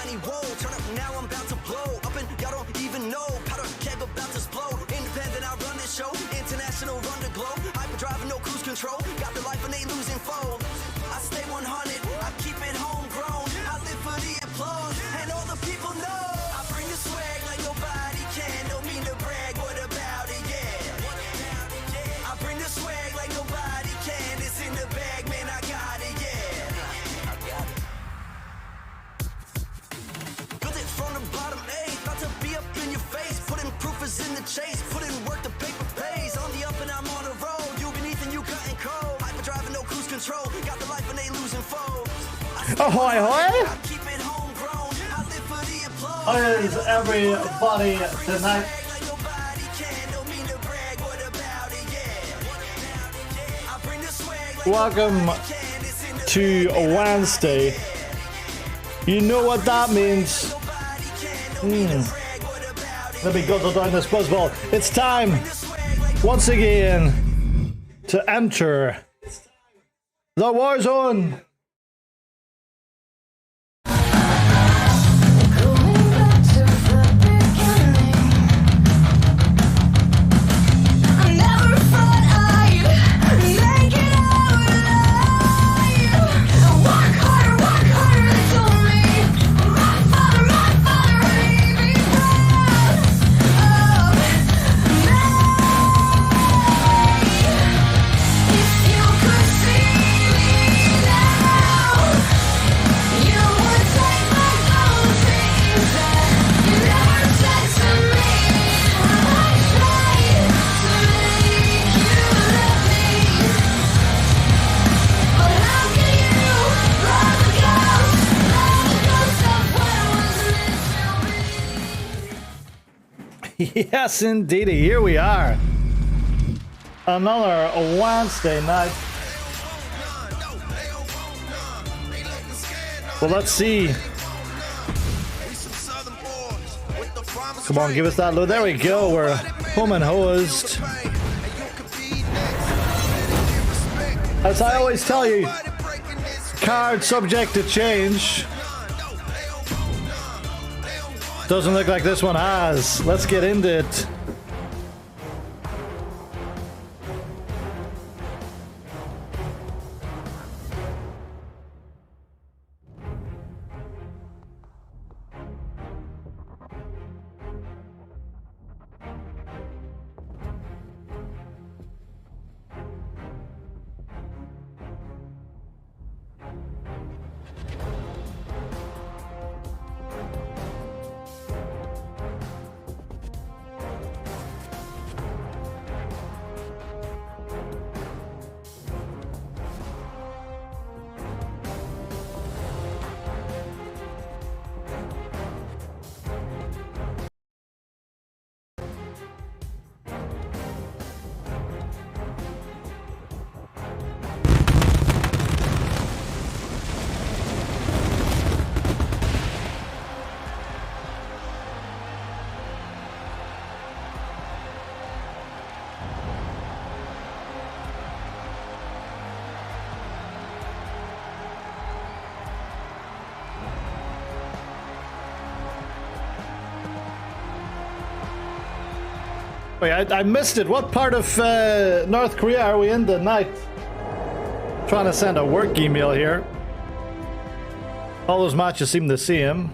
any woe. Turn up now, I'm about to blow up and y'all don't even know. Powder keg about to explode. Independent, I run this show. International, run the globe. Hyperdrive, no cruise control. Got the life and they losing foe. I stay 100, I keep it homegrown. I live for the applause and all the people know. I bring the swag like nobody can. Don't mean to brag, what about it? Yeah. I bring the swag like nobody can. It's in the bag, man, I got it. Yeah. I got it. Built it from the bottom, ayy. About to be up in your face. Putting proof is in the chase. Putting work, the paper pays. On the up and I'm on the road. You beneath and you cutting cold. Hyperdriving, no cruise control. Got the life and they losing foes. Ahoy, ahoy! I keep it homegrown. I live for the applause. How is everybody tonight? Like nobody can. Don't mean to brag, what about it? Yeah. I bring the swag like Welcome nobody can. It's in the to bag, man, I got Wednesday. it. You know what that means. Nobody can. Don't mean to brag, what about it? Let me guzzle down this buzzball. It's time, once again, to enter the Warzone. Yes, indeedy. Here we are. Another Wednesday night. Well, let's see. Come on, give us that load. There we go. We're home and hosed. As I always tell you, card subject to change. Doesn't look like this one has. Let's get into it. Wait, I missed it. What part of North Korea are we in tonight? Trying to send a work email here. All those matches seem the same.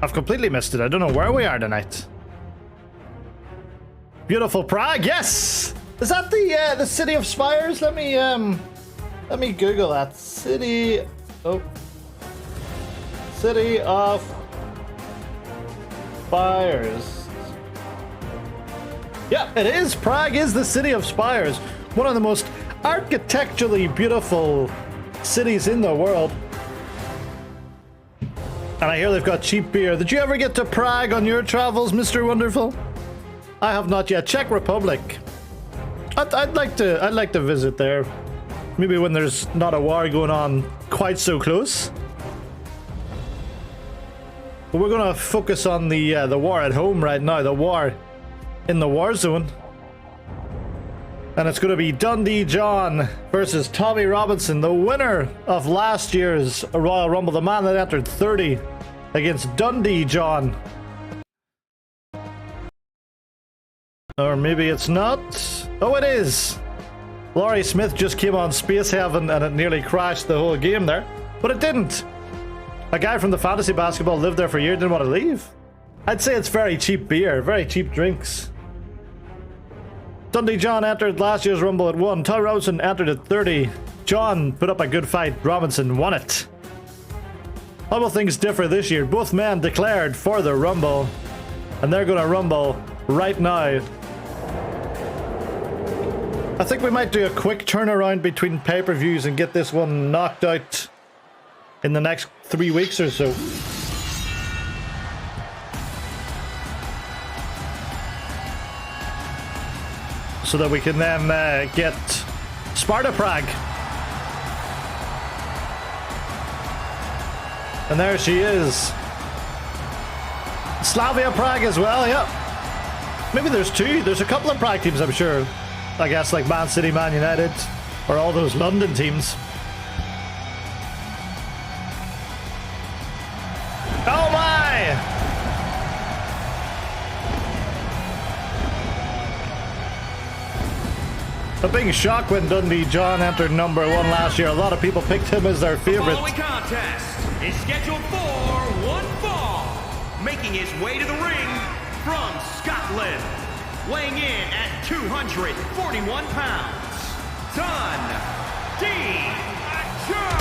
I've completely missed it. I don't know where we are tonight. Beautiful Prague, yes! Is that the city of spires? Let me Google that. City of spires. Yeah, it is. Prague is the city of spires. One of the most architecturally beautiful cities in the world. And I hear they've got cheap beer. Did you ever get to Prague on your travels, Mr. Wonderful? I have not yet. Czech Republic. I'd like to visit there. Maybe when there's not a war going on quite so close. But we're gonna focus on the war at home right now. The war in the Warzone. And it's going to be Dundee John versus Tommy Robinson, the winner of last year's Royal Rumble, the man that entered 30 against Dundee John. Or maybe it's not. Oh, it is. Laurie Smith just came on Space Heaven and it nearly crashed the whole game there. But it didn't. A guy from the fantasy basketball lived there for a year, didn't want to leave. I'd say it's very cheap beer, very cheap drinks. Dundee John entered last year's Rumble at 1. Tommy Robinson entered at 30. John put up a good fight. Robinson won it. How will things differ this year? Both men declared for the Rumble. And they're going to Rumble right now. I think we might do a quick turnaround between pay-per-views and get this one knocked out in the next 3 weeks or so. So that we can then get Sparta Prague. And there she is. Slavia Prague as well, yeah. Maybe there's two. There's a couple of Prague teams, I'm sure. I guess like Man City, Man United, or all those London teams. Oh my! A big shock when Dundee John entered number 1 last year. A lot of people picked him as their favorite. The following contest is scheduled for one fall. Making his way to the ring from Scotland, weighing in at 241 pounds, Dundee John.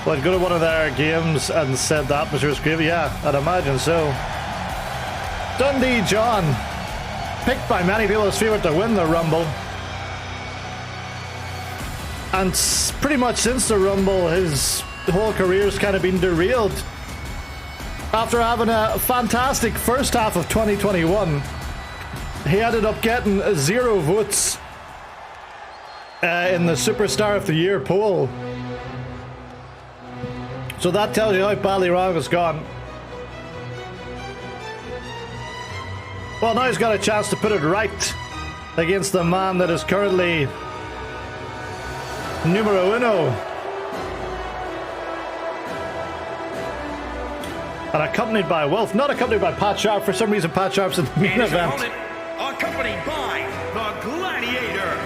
Well, I'd go to one of their games and said the atmosphere was great. Yeah, I'd imagine so. Dundee John, picked by many people as favorite to win the Rumble. And pretty much since the Rumble, his whole career's kind of been derailed. After having a fantastic first half of 2021, he ended up getting 0 votes in the Superstar of the Year poll. So that tells you how badly wrong it's gone. Well, now he's got a chance to put it right against the man that is currently numero uno. And accompanied by Wolf, not accompanied by Pat Sharp. For some reason, Pat Sharp's in the main event. Accompanied by the Gladiator,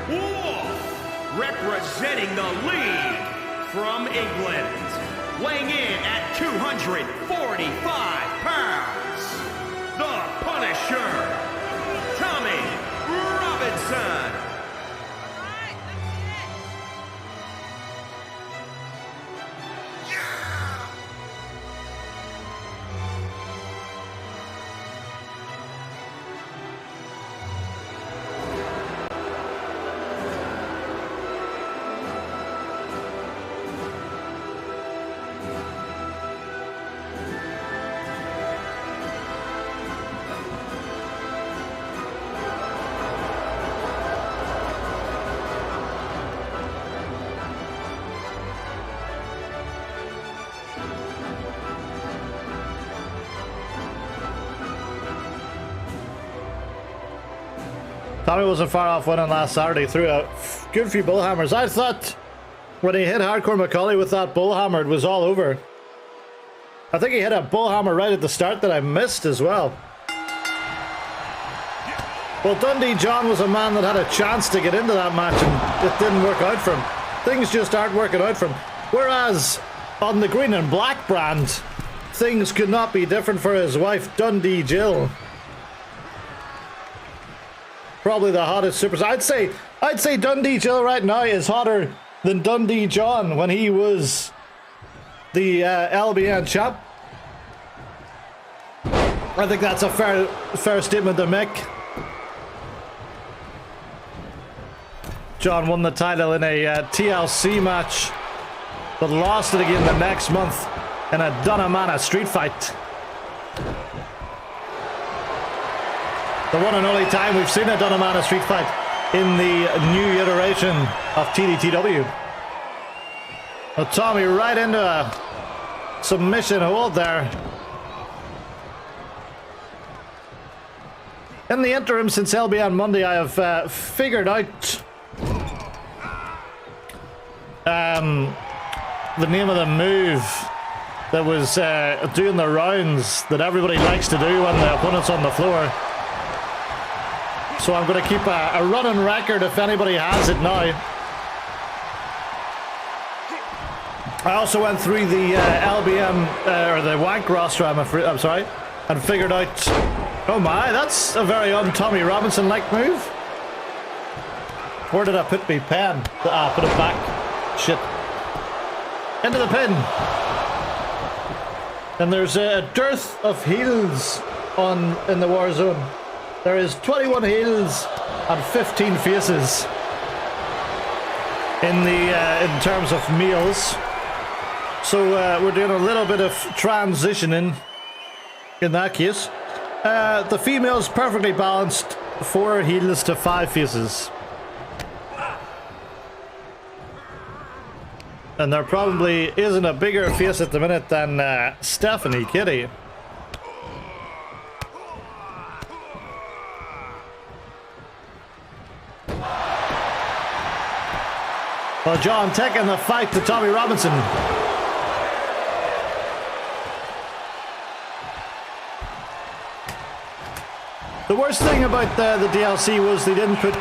Wolf, representing the league from England, weighing in at 245 pounds, the Punisher, Tommy Robinson. Tommy wasn't far off winning last Saturday through a good few bullhammers. I thought when he hit Hardcore Macaulay with that bullhammer, it was all over. I think he hit a bullhammer right at the start that I missed as well. Well, Dundee John was a man that had a chance to get into that match and it didn't work out for him. Things just aren't working out for him. Whereas on the green and black brand, things could not be different for his wife, Dundee Jill. Probably the hottest superstar. I'd say Dundee Jill right now is hotter than Dundee John when he was the LBN champ. I think that's a fair statement to make. John won the title in a TLC match, but lost it again the next month in a Dunnamana street fight. The one and only time we've seen a Dunnamana street fight in the new iteration of TDTW. Well, Tommy right into a submission hold there. In the interim, since LBN Monday, I have figured out the name of the move that was doing the rounds that everybody likes to do when the opponent's on the floor. So I'm going to keep a running record if anybody has it now. I also went through the LBM or the W.A.N.K roster, I'm sorry, and figured out, oh my, that's a very Tommy Robinson-like move. Where did I put my pen? Ah, put it back. Shit. Into the pin. And there's a dearth of heals in the Warzone. There is 21 heals and 15 faces in terms of meals. So we're doing a little bit of transitioning in that case. The female's perfectly balanced, 4 heals to 5 faces. And there probably isn't a bigger face at the minute than Stephanie Kitty. Well, John taking the fight to Tommy Robinson. The worst thing about the DLC was they didn't put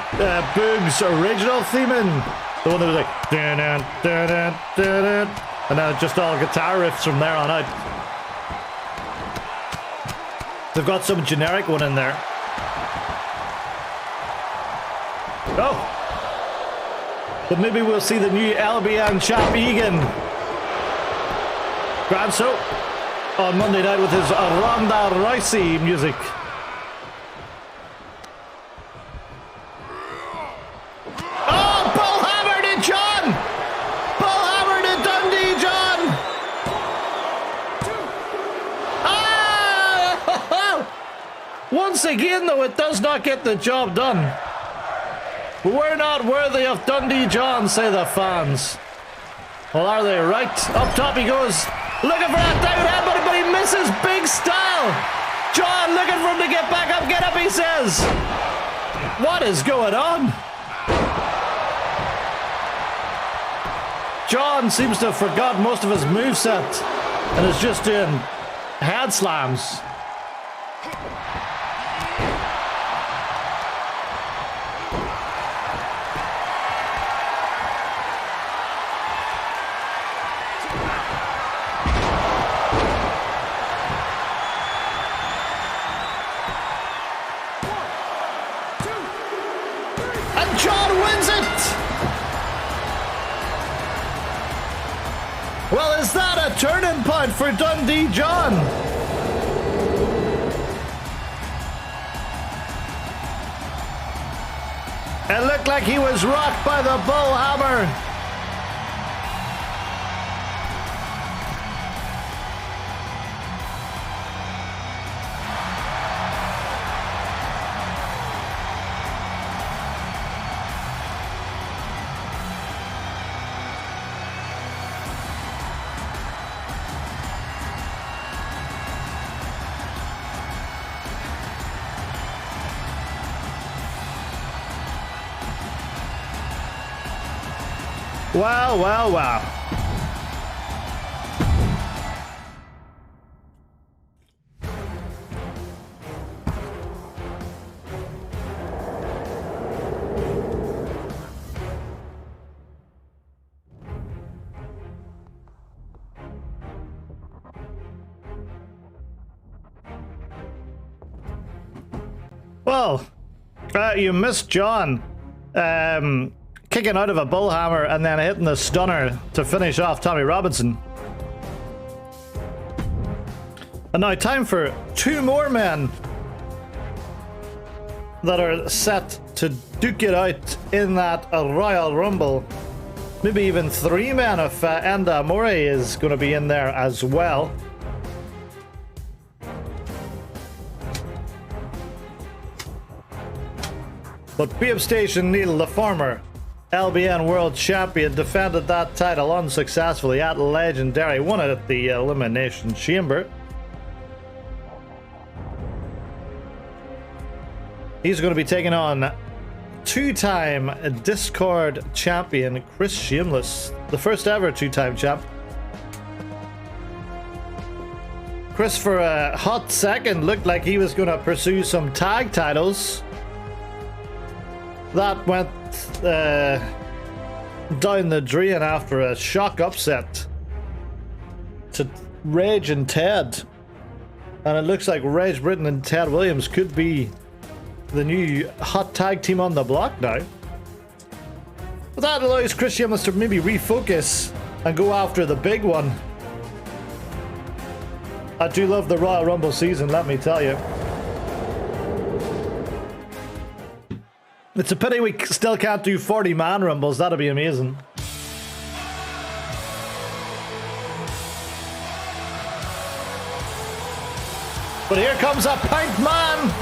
Boog's original theme in. The one that was like, dun, dun, dun, dun, dun, dun, and then just all guitar riffs from there on out. They've got some generic one in there. Oh! But maybe we'll see the new LBN chap Egan Granso on Monday night with his Ronda Rousey music. Once again, though, it does not get the job done. We're not worthy of Dundee John, say the fans. Well, are they right? Up top he goes, looking for that down headbutt, but he misses big style. John looking for him to get back up, get up, he says. What is going on? John seems to have forgot most of his moveset and is just doing head slams. Well, is that a turning point for Dundee John? It looked like he was rocked by the bull hammer. Wow, wow, wow. Well, you missed John. Kicking out of a bullhammer and then hitting the stunner to finish off Tommy Robinson. And now time for 2 more men that are set to duke it out in that Royal Rumble. Maybe even 3 men if Enda Amore is going to be in there as well. But Babe Station Neil, the former LBN World Champion, defended that title unsuccessfully at Legendary, won it at the Elimination Chamber. He's going to be taking on two-time Discord champion Chris Shameless, the first ever two-time champ. Chris, for a hot second, looked like he was going to pursue some tag titles. That went down the drain after a shock upset to Rage and Ted. And it looks like Rage Britain and Ted Williams could be the new hot tag team on the block now. But that allows Chris Shameless to maybe refocus and go after the big one. I do love the Royal Rumble season, let me tell you. It's a pity we still can't do 40-man Rumbles, that'd be amazing. But here comes a pint man!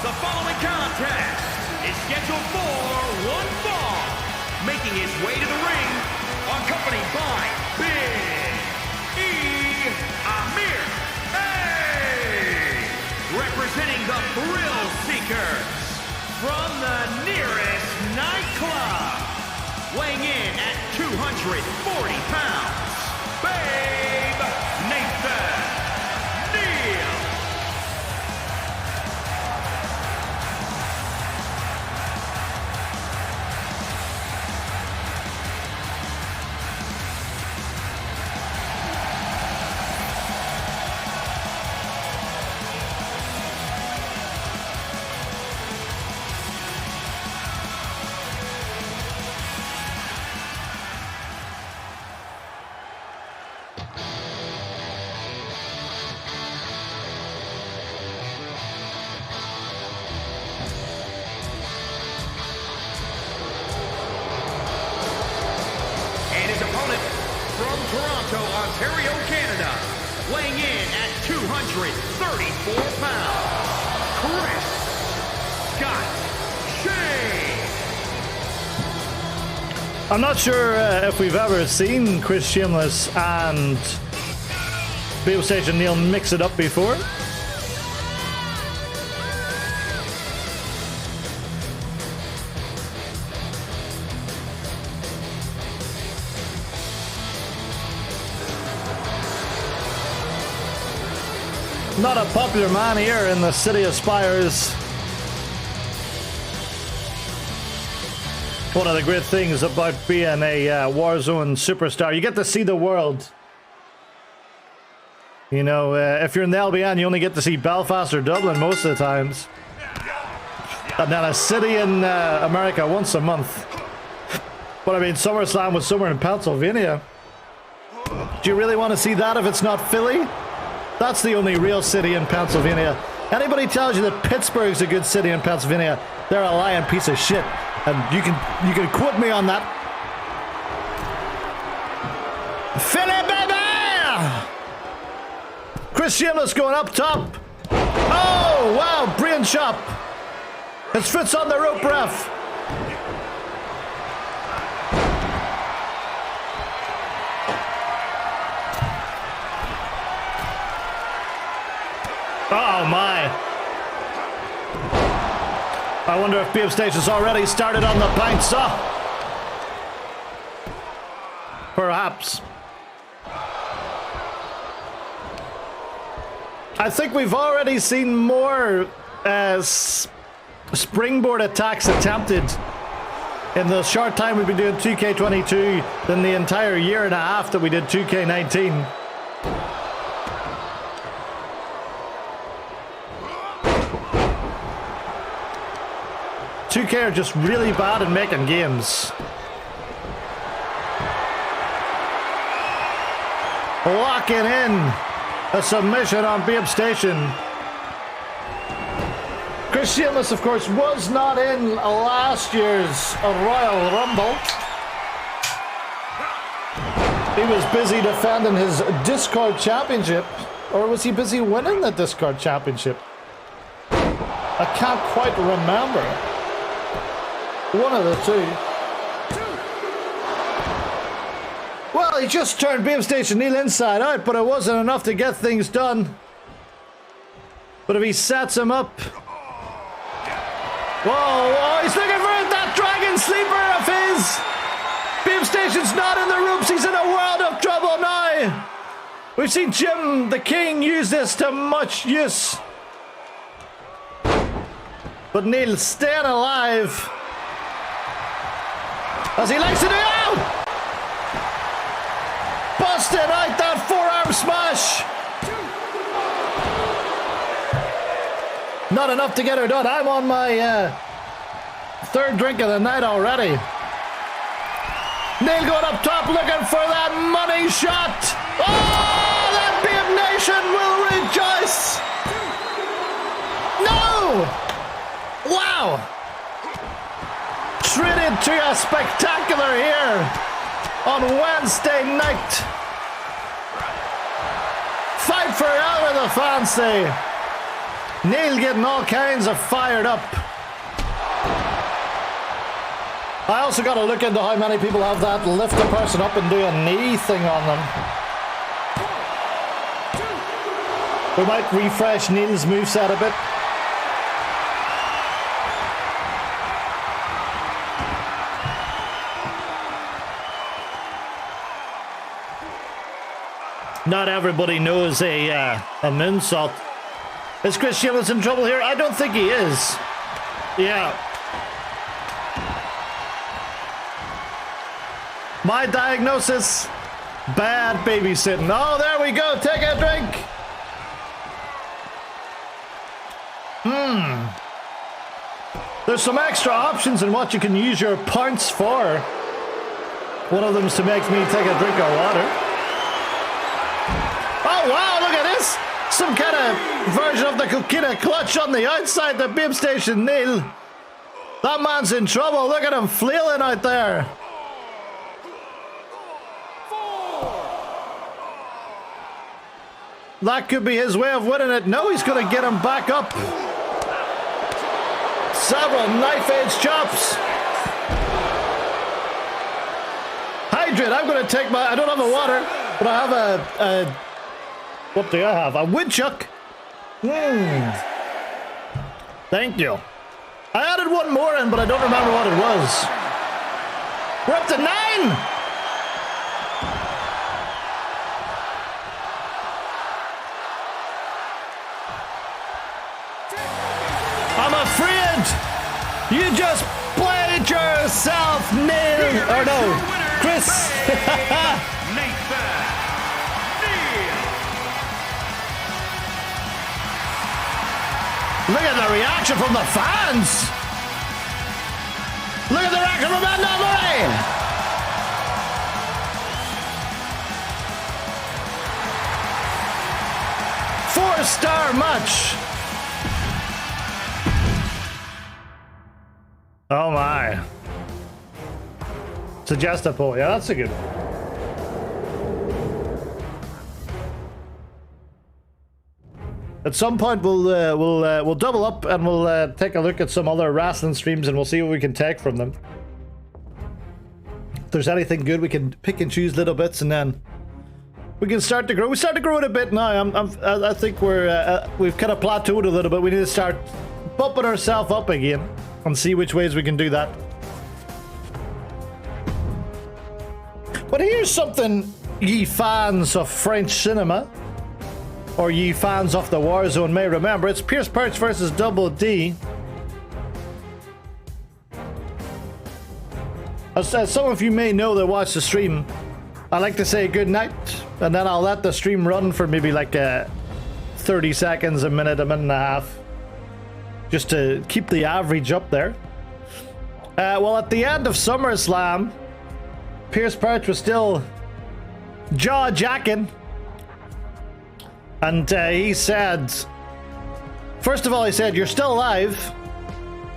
The following contest is scheduled for one fall. Making his way to the ring, accompanied by Big E. Amir. Hey! Representing the Thrill Seekers from the nearest nightclub. Weighing in at 240 pounds, Babe Nathan Neal. Ontario, Canada, weighing in at 234 pounds, Chris Scott Shane. I'm not sure if we've ever seen Chris Shameless and Babe and Neil mix it up before. Not a popular man here in the city of Spires. One of the great things about being a Warzone superstar, you get to see the world. You know, if you're in the LBN, you only get to see Belfast or Dublin most of the times. And then a city in America once a month. But I mean, Summerslam was somewhere in Pennsylvania. Do you really want to see that if it's not Philly? That's the only real city in Pennsylvania. Anybody tells you that Pittsburgh's a good city in Pennsylvania, they're a lying piece of shit. And you can quote me on that. Philly, baby! Chris Shameless going up top. Oh, wow, brain chop. His foot's on the rope, ref. Oh my. I wonder if Babe Station's already started on the pint saw. Perhaps. I think we've already seen more springboard attacks attempted in the short time we've been doing 2K22 than the entire year and a half that we did 2K19. .2K are just really bad at making games. Locking in a submission on Babe Station. Chris Shameless, of course, was not in last year's Royal Rumble. He was busy defending his Discord Championship. Or was he busy winning the Discord Championship? I can't quite remember. One of the two. Well, he just turned Babe Station Neil inside out, but it wasn't enough to get things done. But if he sets him up, Whoa, he's looking for that dragon sleeper of his. Beam Station's not in the ropes. He's in a world of trouble now. We've seen Jim the King use this to much use. But Neil's staying alive. As he likes to do. Oh! Busted out that forearm smash. Not enough to get her done. I'm on my third drink of the night already. Neil going up top looking for that money shot. Oh, that Beam Nation will rejoice. No! Wow! Treated to a spectacular here on Wednesday night. Fight for hour, the fans say. Neil getting all kinds of fired up. I also got to look into how many people have that lift a person up and do a knee thing on them. We might refresh Neil's moveset a bit. Not everybody knows a moonsault. Is Chris Shields in trouble here? I don't think he is. Yeah. My diagnosis, bad babysitting. Oh, there we go. Take a drink. There's some extra options in what you can use your points for. One of them is to make me take a drink of water. Oh, wow, look at this. Some kind of version of the coquina clutch on the outside the Beam Station, Neil. That man's in trouble. Look at him flailing out there. That could be his way of winning it. No, he's going to get him back up. Several knife-edge chops. Hydrate. I'm going to take my... I don't have a water, but I have a what do I have? A woodchuck. Thank you. I added one more in, but I don't remember what it was. We're up to 9. I'm afraid you just played yourself, Neil. Or no, Chris. Look at the reaction from the fans. Look at the reaction from Anna Murray. Four-star match. Oh my. Suggest a poll. Yeah, that's a good one. At some point, we'll double up and we'll take a look at some other wrestling streams and we'll see what we can take from them. If there's anything good, we can pick and choose little bits and then we can start to grow. We start to grow it a bit now. I think we've kind of plateaued a little bit. We need to start bumping ourselves up again and see which ways we can do that. But here's something, ye fans of French cinema, or ye fans of the Warzone may remember. It's Pierce Perch versus Double D. As some of you may know that watch the stream, I like to say good night, and then I'll let the stream run for maybe like 30 seconds, a minute and a half, just to keep the average up there. Well, at the end of SummerSlam, Pierce Perch was still jaw-jacking. And he said, first of all, he said, "You're still alive,"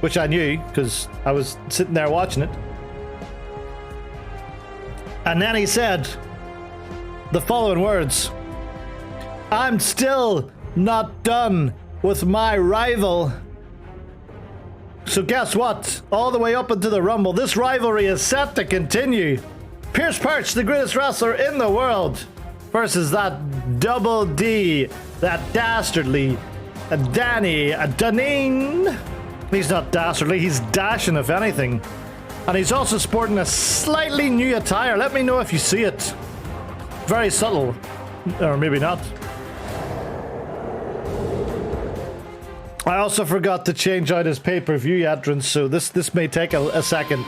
which I knew because I was sitting there watching it. And then he said the following words: "I'm still not done with my rival." So guess what? All the way up into the Rumble, this rivalry is set to continue. Pierce Perch, the greatest wrestler in the world, versus that Double D, that dastardly Danny Dunning. He's not dastardly, he's dashing if anything. And he's also sporting a slightly new attire. Let me know if you see it. Very subtle. Or maybe not. I also forgot to change out his pay-per-view entrance, so this may take a second.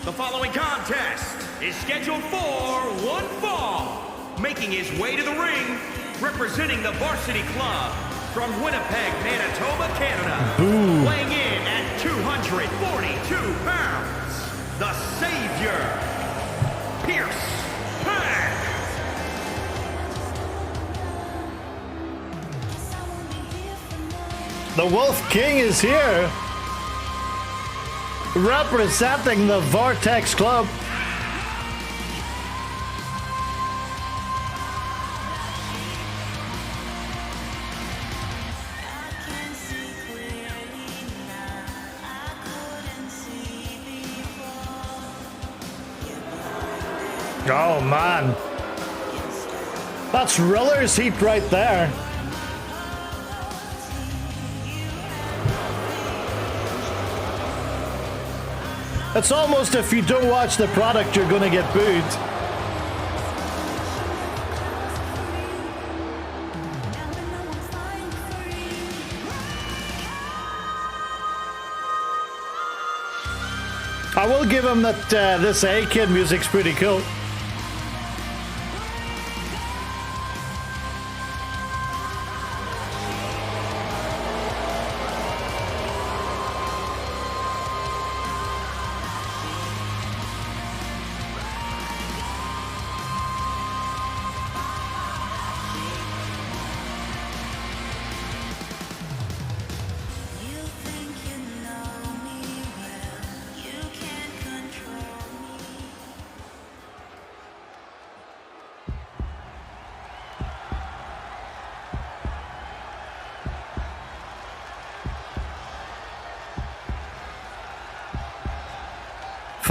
The following contest is scheduled for one fall. Making his way to the ring, representing the Varsity Club from Winnipeg, Manitoba, Canada. Ooh. Weighing in at 242 pounds, the Savior, Pierce Pack. The Wolf King is here. Representing the Vortex Club. Oh man, that's Riller's heat right there. It's almost if you don't watch the product, you're gonna get booed. I will give him that this A-Kid music's pretty cool.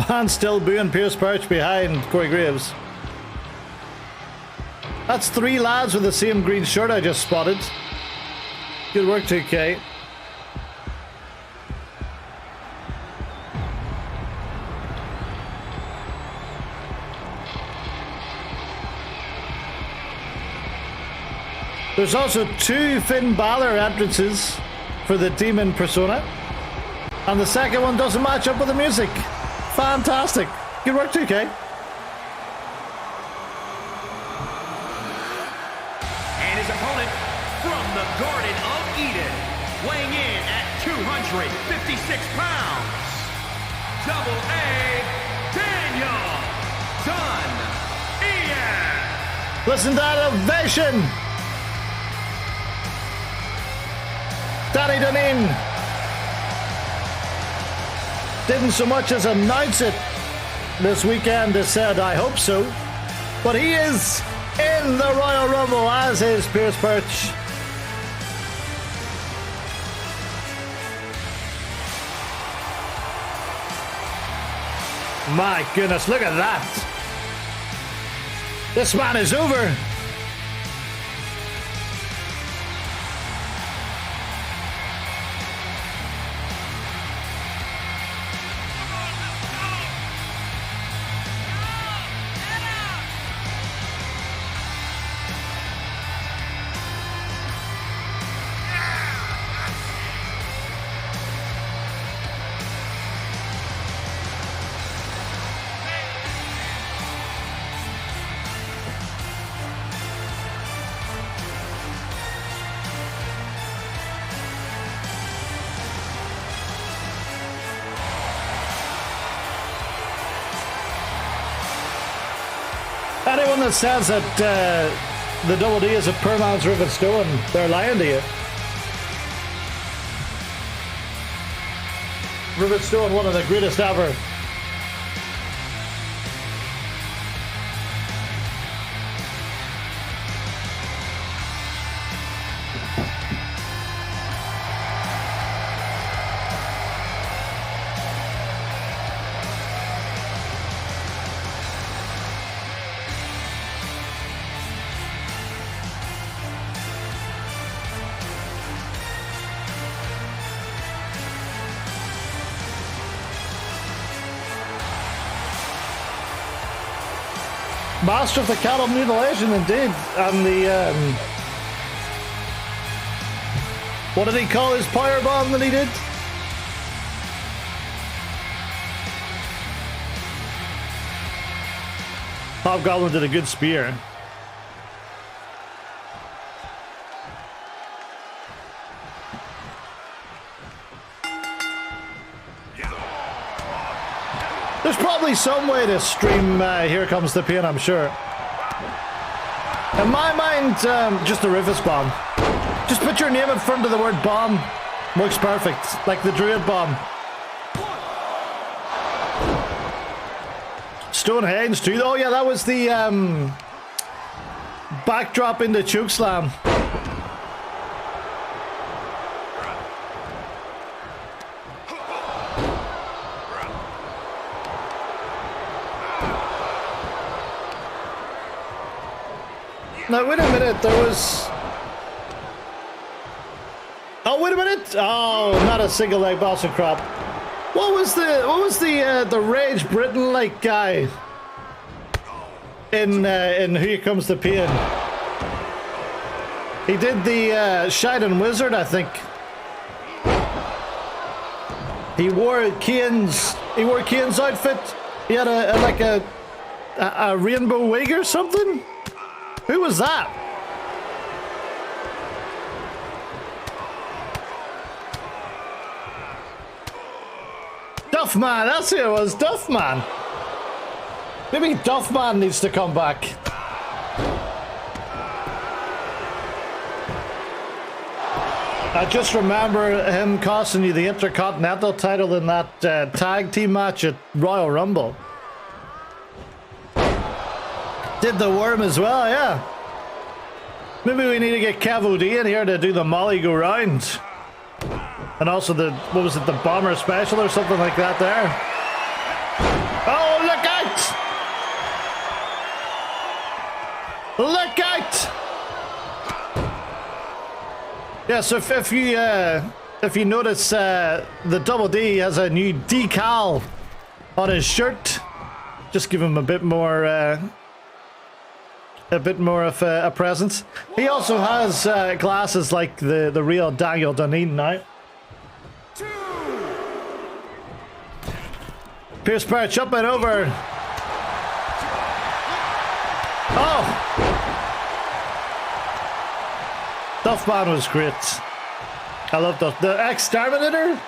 Fans still booing Pierce Perch behind Corey Graves. That's 3 lads with the same green shirt I just spotted. Good work, 2K. There's also 2 Finn Balor entrances for the Demon Persona. And the second one doesn't match up with the music. Fantastic. Good work, 2K. And his opponent from the Garden of Eden, weighing in at 256 pounds, W.A.N.K, Listen to that ovation. Danny Dunedin didn't so much as announce it this weekend. Has said, I hope so. But he is in the Royal Rumble, as is Pierce Perch. My goodness, look at that. This man is over. Anyone that says that the Double D is a permanent rivet stone, they're lying to you. Rivet Stone, one of the greatest ever. Master of the cattle mutilation, indeed. And the, what did he call his powerbomb that he did? Hobgoblin did a good spear. There's probably some way to stream Here Comes the Pain, I'm sure. In my mind, just a Rufus bomb. Just put your name in front of the word bomb. Works perfect, like the Druid bomb. Stonehenge too. Oh yeah, that was the backdrop into Chokeslam. Now wait a minute, there was... Oh wait a minute! Oh, not a single leg boss of crap. What was the Rage Britain like guy in Here Comes the Pain? He did the Shining Wizard, I think. He wore Kane's outfit. He had a rainbow wig or something. Who was that? Duffman, that's who it was, Duffman. Maybe Duffman needs to come back. I just remember him costing you the Intercontinental title in that tag team match at Royal Rumble. Did the Worm as well, yeah. Maybe we need to get Kev O.D. in here to do the Molly Go Round. And also the, what was it, the Bomber Special or something like that there. Oh, look out! Look out! Yeah, so if you notice, the Double D has a new decal on his shirt. Just give him a bit more of a presence. He also has glasses like the real Daniel Dunedin now. Pierce Perch up and over. Oh! Duffman was great. I love the Exterminator,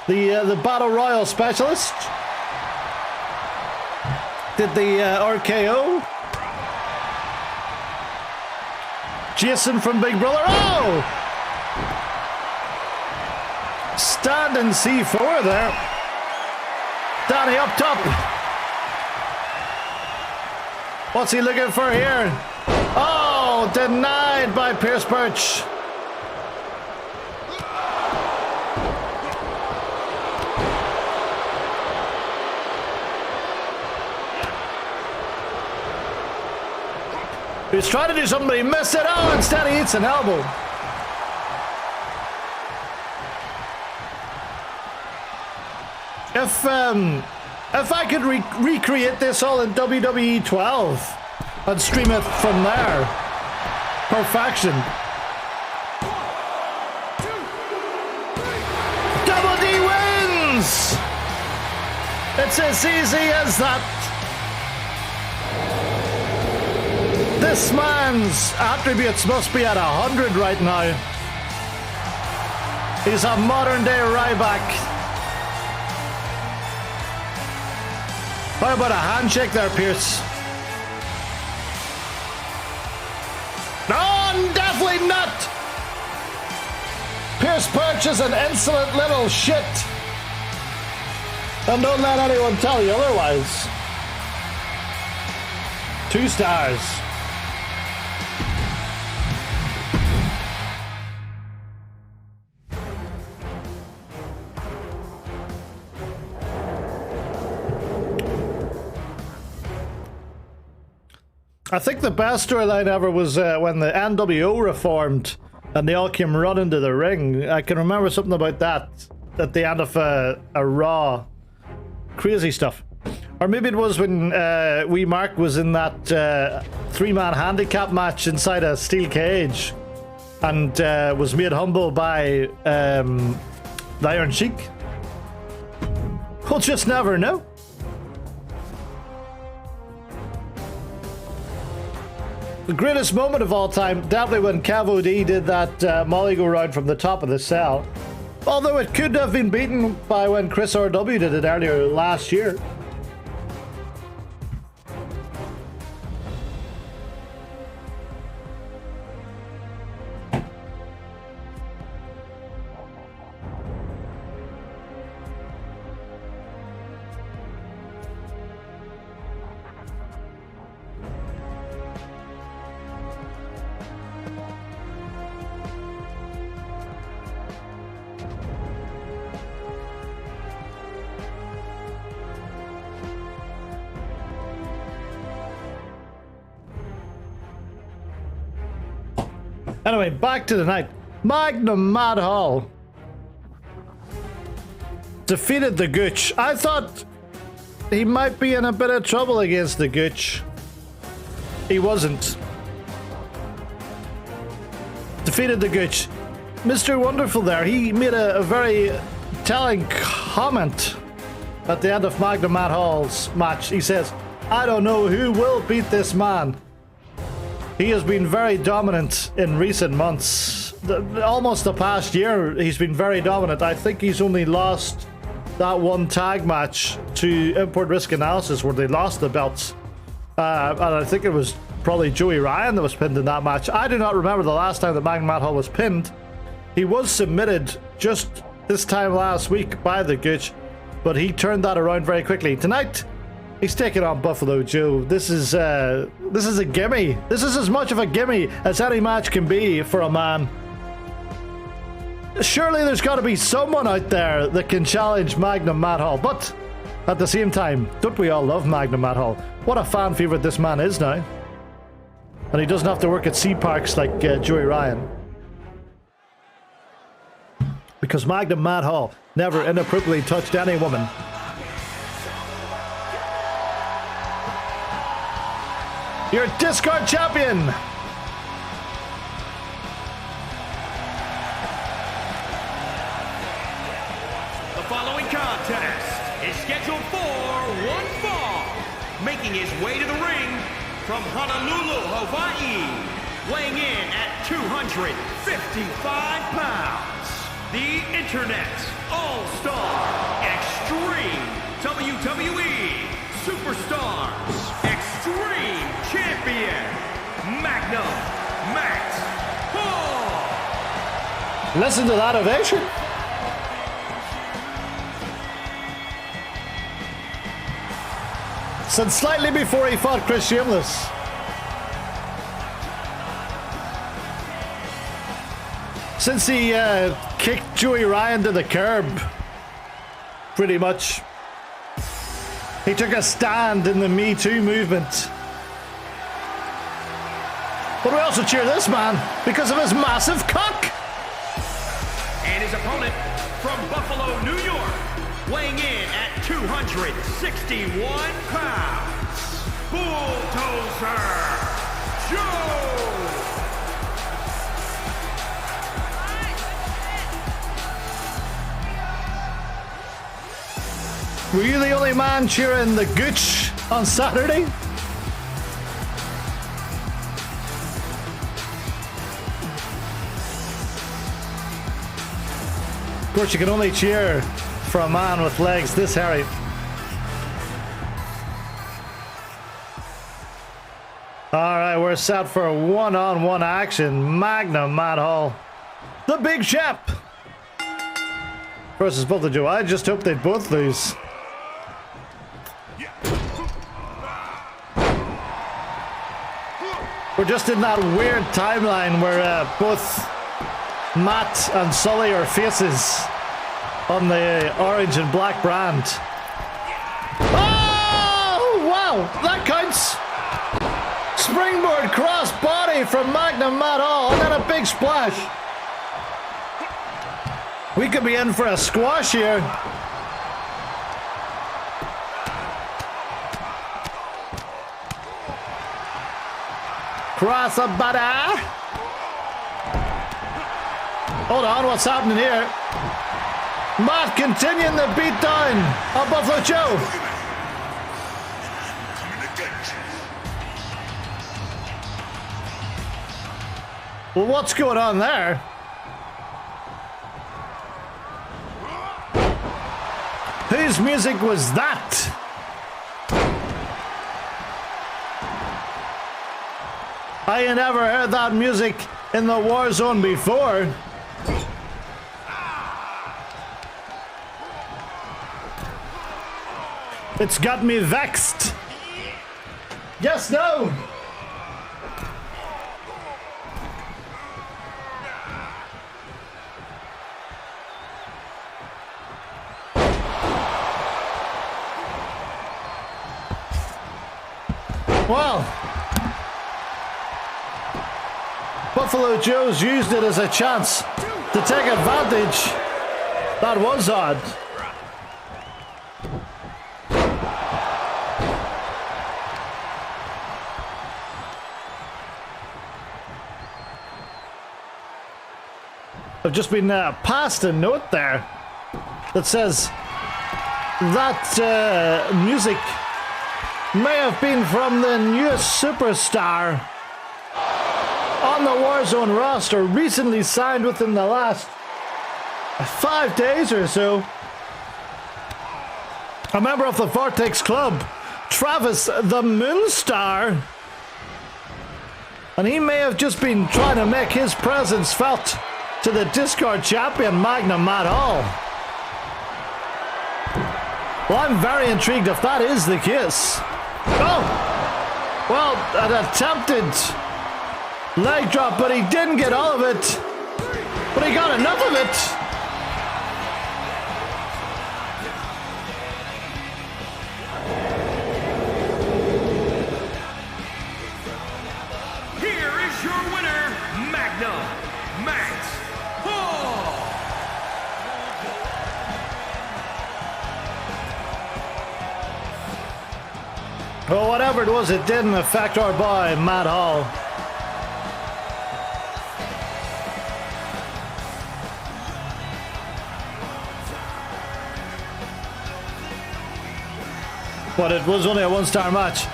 the Battle Royal Specialist. Did the RKO. Jason from Big Brother. Oh! Standing C4 there. Danny up top. What's he looking for here? Oh, denied by Pierce Perch. He's trying to do something, but he missed it. Oh, instead he eats an elbow. If I could recreate this all in WWE 12 and stream it from there, perfection. Double D wins! It's as easy as that. This man's attributes must be at 100 right now. He's a modern day Ryback. How about a handshake there, Pierce? No, definitely not! Pierce Perch is an insolent little shit. And don't let anyone tell you otherwise. 2 stars. I think the best storyline ever was when the NWO reformed and they all came running to the ring. I can remember something about that at the end of a Raw. Crazy stuff. Or maybe it was when wee Mark was in that three-man handicap match inside a steel cage and was made humble by the Iron Sheik. We'll just never know. The greatest moment of all time, definitely when Kev OD did that Molly go round from the top of the cell. Although it could have been beaten by when Chris RW did it earlier last year. Anyway, back to the night. Magnum Mad Hall defeated the Gooch. I thought he might be in a bit of trouble against the Gooch. He wasn't. Defeated the Gooch. Mr. Wonderful there, he made a very telling comment at the end of Magnum Mad Hall's match. He says, I don't know who will beat this man. He has been very dominant in recent months. Almost the past year, he's been very dominant. I think he's only lost that one tag match to Import Risk Analysis where they lost the belts. And I think it was probably Joey Ryan that was pinned in that match. I do not remember the last time that Magnum Mad Hall was pinned. He was submitted just this time last week by the Gooch, but he turned that around very quickly. Tonight, he's taking on Buffalo Joe. This is a gimme. This is as much of a gimme as any match can be for a man. Surely there's got to be someone out there that can challenge Magnum Mad Hall. But at the same time, don't we all love Magnum Mad Hall? What a fan favorite this man is now. And he doesn't have to work at sea parks like Joey Ryan. Because Magnum Mad Hall never inappropriately touched any woman. Your Discard champion! The following contest is scheduled for one fall. Making his way to the ring from Honolulu, Hawaii. Weighing in at 255 pounds. The Internet's All-Star Extreme WWE Superstars Extreme Champion, Magnum Matt Hall. Listen to that ovation. Since slightly before he fought Chris Shameless. Since he kicked Joey Ryan to the curb, pretty much. He took a stand in the Me Too movement. But we also cheer this man because of his massive cock. And his opponent from Buffalo, New York, weighing in at 261 pounds, Bulldozer Joe. Were you the only man cheering the Gooch on Saturday? Of course, you can only cheer for a man with legs this hairy. Alright, we're set for one-on-one action. Magnum Mad Hall. The Big Champ versus Buffalo Joe. I just hope they both lose. We're just in that weird timeline where both Matt and Sully are faces on the orange and black brand. Oh, wow, that counts. Springboard cross body from Magnum Mad Hall, and then a big splash. We could be in for a squash here. Crossabada. Hold on, what's happening here? Matt continuing the beatdown of Buffalo Joe. Well, what's going on there? Whose music was that? I ain't never heard that music in the Warzone before. It's got me vexed. Yes, no. Well, Buffalo Joe's used it as a chance to take advantage. That was odd. I've just been passed a note there that says that music may have been from the newest superstar on the Warzone roster, recently signed within the last 5 days or so. A member of the Vortex Club, Travis the Moonstar. And he may have just been trying to make his presence felt to the Discord champion, Magnum Matt Hall. Well, I'm very intrigued if that is the case. Oh! Well, an attempted leg drop, but he didn't get all of it. But he got enough of it. Here is your winner, Magnum Matt Hall. Well, whatever it was, it didn't affect our boy, Matt Hall. But it was only a one-star match.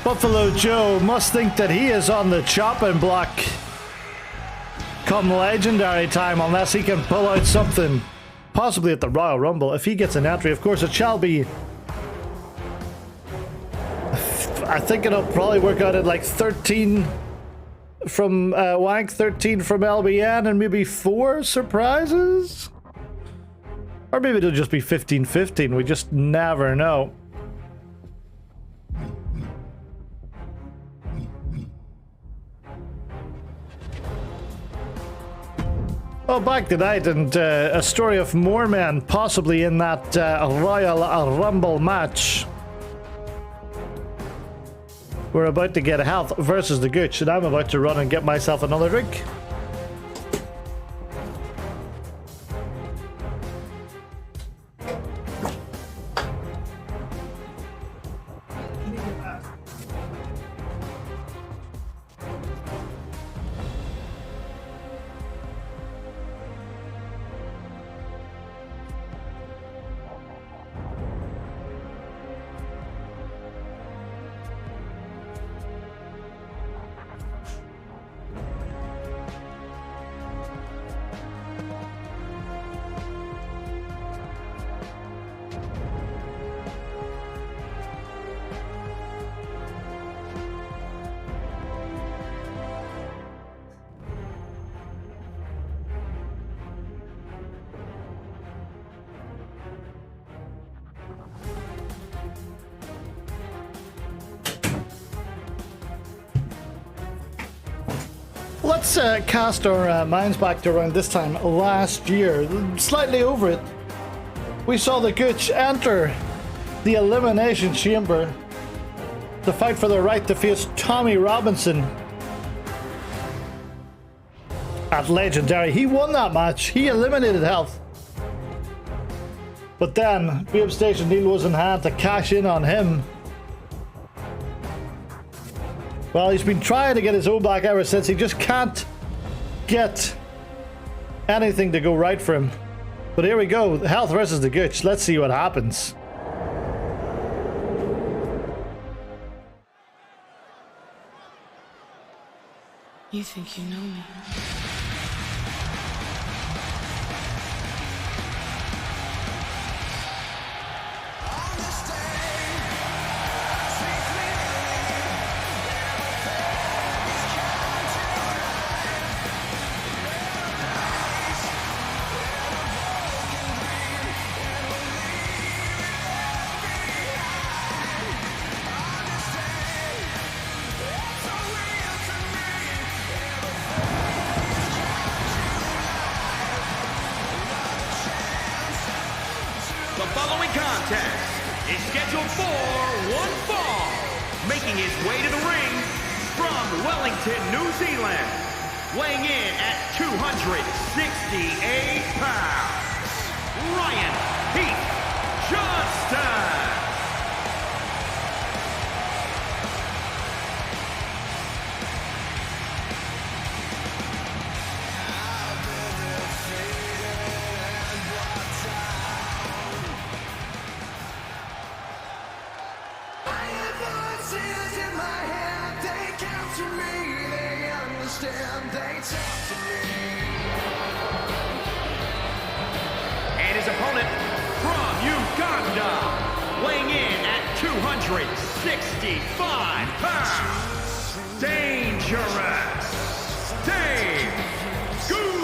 Buffalo Joe must think that he is on the chopping block come legendary time, unless he can pull out something, possibly at the Royal Rumble. If he gets an entry, of course, it shall be. I think it'll probably work out at like 13 from W.A.N.K, 13 from LBN, and maybe 4 surprises? Or maybe it'll just be 15-15, we just never know. Well, back tonight, and a story of more men possibly in that Royal Rumble match. We're about to get Health versus the Gooch, and I'm about to run and get myself another drink. Let's cast our minds back to around this time last year, slightly over it. We saw the Gooch enter the Elimination Chamber to fight for the right to face Tommy Robinson at Legendary. He won that match. He eliminated Health. But then, Babe Station deal was in hand to cash in on him. Well, he's been trying to get his own back ever since. He just can't get anything to go right for him. But here we go. Health versus the Gooch. Let's see what happens. You think you know me? The following contest is scheduled for one fall. Making his way to the ring from Wellington, New Zealand. Weighing in at 268 pounds. Ryan Heath Johnston. And his opponent from Uganda, weighing in at 265 pounds, Dangerous Dave Goose.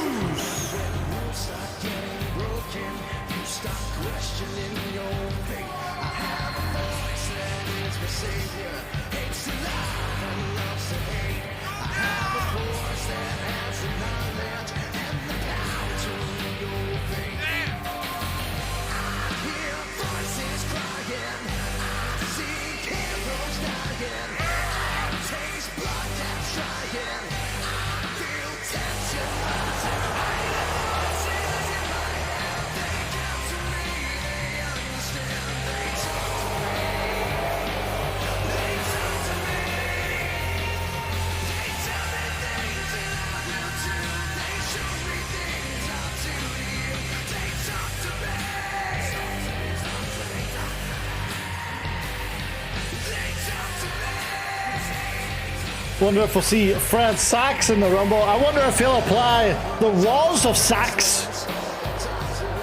Wonder if we'll see Fred Sachs in the Rumble. I wonder if he'll apply the walls of Sachs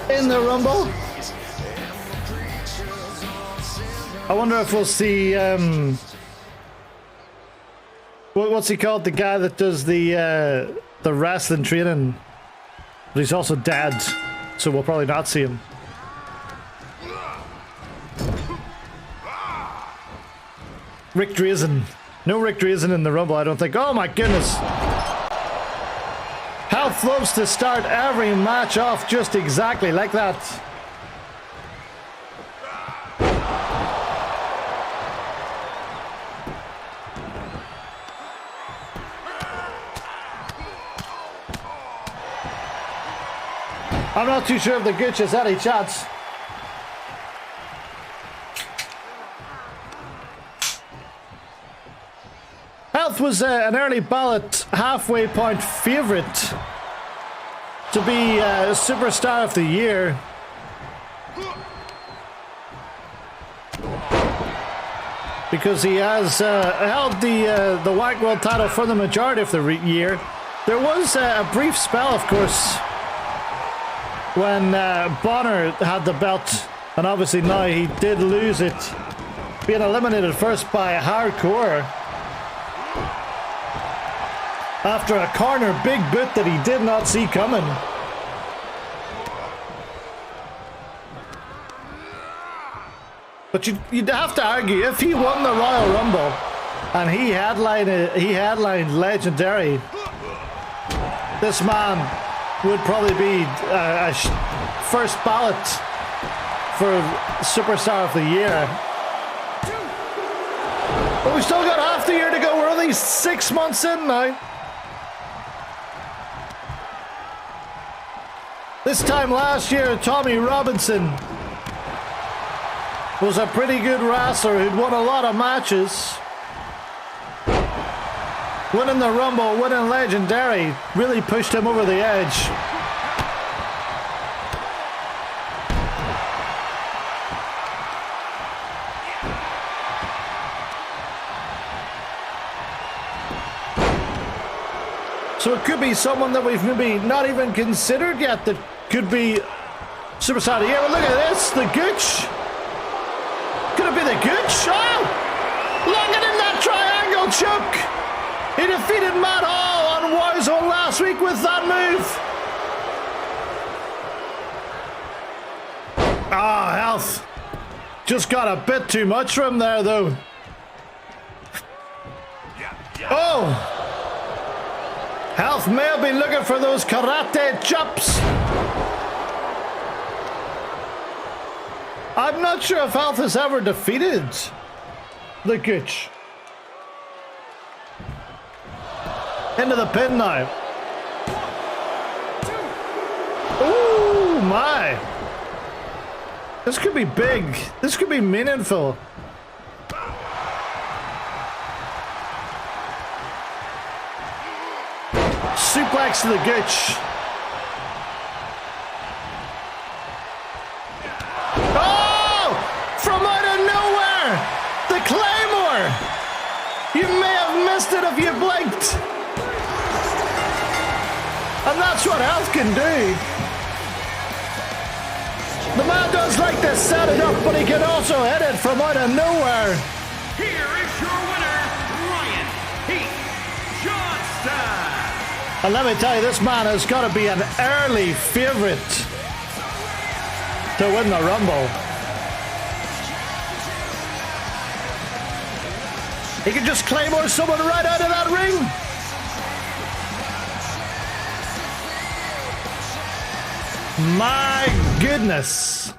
in the Rumble. I wonder if we'll see what's he called? The guy that does the wrestling training. But he's also dead, so we'll probably not see him. Rick Drazen. No Rick Drazen in the Rumble, I don't think. Oh my goodness! Health loves to start every match off just exactly like that. I'm not too sure if the Gooch has any chance. Health was an early ballot halfway point favourite to be Superstar of the Year. Because he has held the W.A.N.K World title for the majority of the year. There was a brief spell, of course, when Bonner had the belt, and obviously now he did lose it, being eliminated first by Hardcore after a corner big boot that he did not see coming. But you'd have to argue, if he won the Royal Rumble and he headlined Legendary, this man would probably be a first ballot for Superstar of the Year. But we still got half the year to go. We're only 6 months in now. This time last year, Tommy Robinson was a pretty good wrestler who'd won a lot of matches. Winning the Rumble, winning Legendary, really pushed him over the edge. So it could be someone that we've maybe not even considered yet that could be Superstar of the Year. But look at this, the Gooch. Could it be the Gooch? Oh! Locking in that triangle choke. He defeated Matt Hall on Warzone last week with that move. Ah, health. Just got a bit too much from there, though. Oh! Health may have been looking for those karate chops. I'm not sure if Health has ever defeated the Gooch. Into the pin now. Oh my. This could be big. This could be meaningful. Suplex to the Gooch. Oh! From out of nowhere! The Claymore! You may have missed it if you blinked. And that's what Health can do. The man does like to set it up, but he can also hit it from out of nowhere. Here is your winner, Ryan Pete Johnston. And let me tell you, this man has got to be an early favorite to win the Rumble. He can just Claymore someone right out of that ring. My goodness.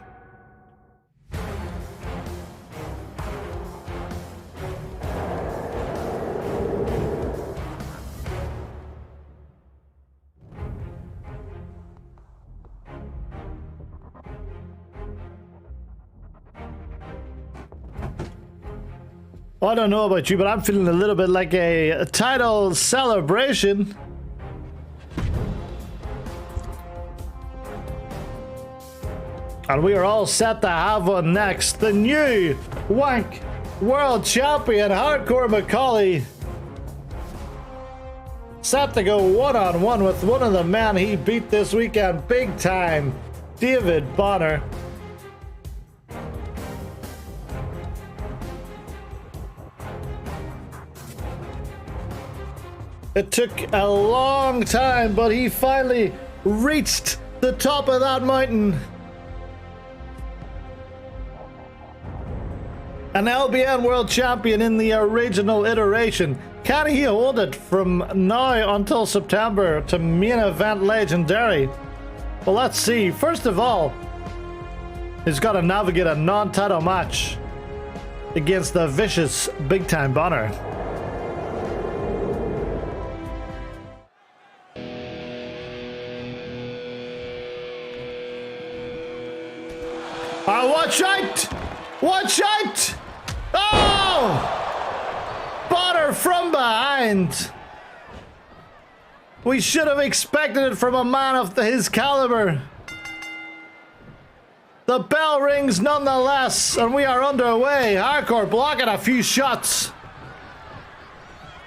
Well, I don't know about you, but I'm feeling a little bit like a title celebration. And we are all set to have one next. The new W.A.N.K World Champion, Hardcore McCauley, set to go one-on-one with one of the men he beat this weekend big time, David Bonner. It took a long time, but he finally reached the top of that mountain. An LBN World Champion in the original iteration. Can he hold it from now until September to main event Legendary? Well, let's see. First of all, he's got to navigate a non-title match against the vicious Big Time Bonner. Watch out! Watch out! Oh! Bonner from behind. We should have expected it from a man of his caliber. The bell rings nonetheless, and we are underway. Hardcore blocking a few shots.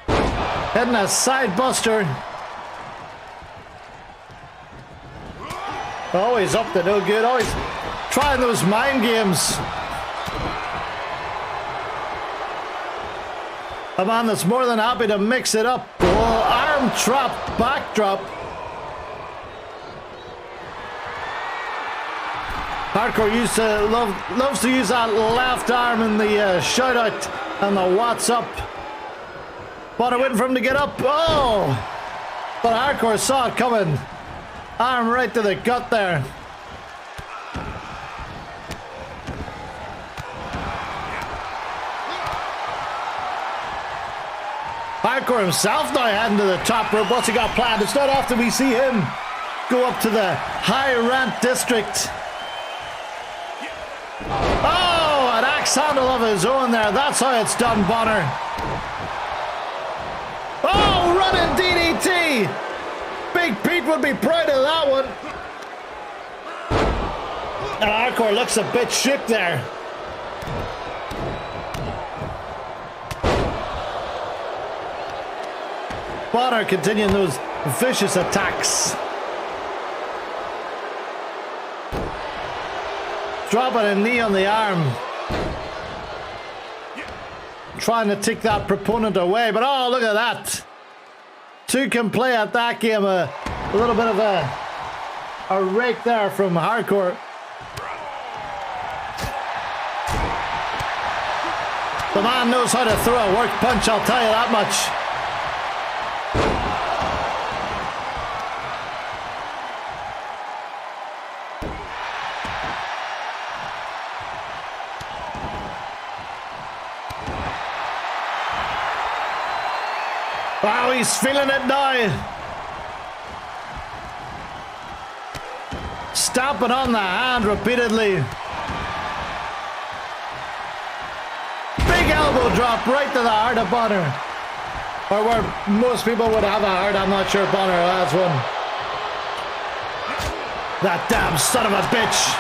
Hitting a side buster. Always up to no good. Always trying those mind games. A man that's more than happy to mix it up. Well, arm trap, backdrop. Hardcore used to loves to use that left arm in the shout out and the what's up. Bonner waiting for him to get up. Oh! But Hardcore saw it coming. Arm right to the gut there. Hardcore himself now heading to the top rope. What's he got planned? It's not often we see him go up to the high rant district. Oh, an axe handle of his own there. That's how it's done, Bonner. Oh, would be proud of that one. And Hardcore looks a bit shook there. Bonner continuing those vicious attacks. Dropping a knee on the arm. Trying to take that proponent away, but oh, look at that. Two can play at that game. A little bit of a rake there from Hardcore. The man knows how to throw a work punch, I'll tell you that much. Wow, he's feeling it now. Stamping on the hand repeatedly. Big elbow drop right to the heart of Bonner. Or where most people would have a heart, I'm not sure Bonner has one. That damn son of a bitch.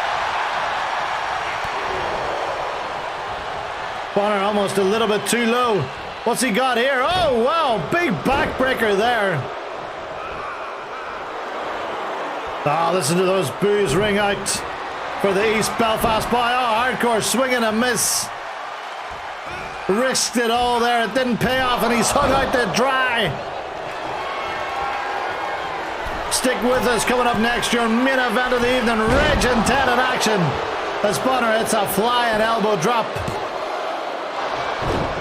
Bonner almost a little bit too low. What's he got here? Oh, wow. Big backbreaker there. Oh, listen to those boos ring out for the East Belfast boy. Oh, Hardcore swinging a miss. Risked it all there. It didn't pay off, and he's hung out to dry. Stick with us. Coming up next, your main event of the evening. Reg and Ted in action as Bonner hits a flying elbow drop,